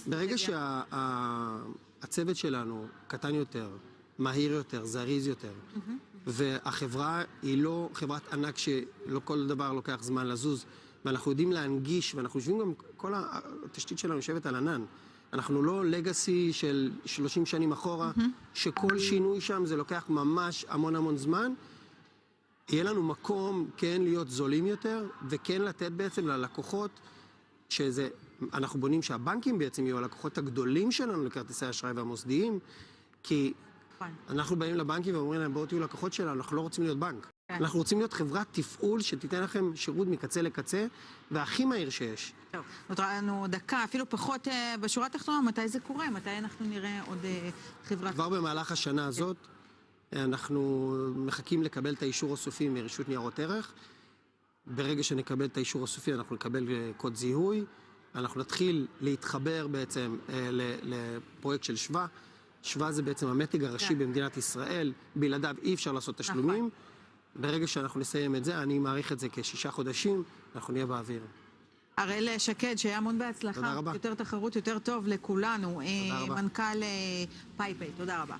ברגע שהצוות שלנו קטן יותר, מהיר יותר, זריז יותר, והחברה היא לא חברת ענק שלא כל דבר לוקח זמן לזוז, ואנחנו יודעים להנגיש, ואנחנו יושבים גם, כל התשתית שלנו יושבת על ענן. אנחנו לא לגאסי של 30 שנים אחורה, שכל שינוי שם זה לוקח ממש המון זמן. יהיה לנו מקום כן להיות זולים יותר, וכן לתת בעצם ללקוחות, שזה, אנחנו בונים שהבנקים בעצם יהיו הלקוחות הגדולים שלנו לכרטיסי האשראי והמוסדיים, כי אנחנו באים לבנקים ואומרים להם, בואו תהיו לקוחות שלנו, אנחנו לא רוצים להיות בנק. אנחנו רוצים להיות חברת תפעול שתיתן לכם שירות מקצה לקצה, והכי מהיר שיש. טוב, נותרה לנו דקה, אפילו פחות בשורה התחתונה, מתי זה קורה? מתי אנחנו נראה עוד חברת... כבר במהלך השנה הזאת, אנחנו מחכים לקבל את האישור הסופי מרשות ניירות ערך. ברגע שנקבל את האישור הסופי, אנחנו נקבל קוד זיהוי. אנחנו נתחיל להתחבר בעצם לפרויקט של שווה. שווה זה בעצם המתג הראשי במדינת ישראל. בלעדיו אי אפשר לעשות תשלומים. ברגע שאנחנו נסיים את זה, אני מעריך את זה כ6 חודשים, אנחנו נהיה באוויר. הראל שקד, שהיה המון בהצלחה. תודה רבה. יותר תחרות, יותר טוב לכולנו. תודה רבה. מנכ"ל פייפיי, תודה רבה.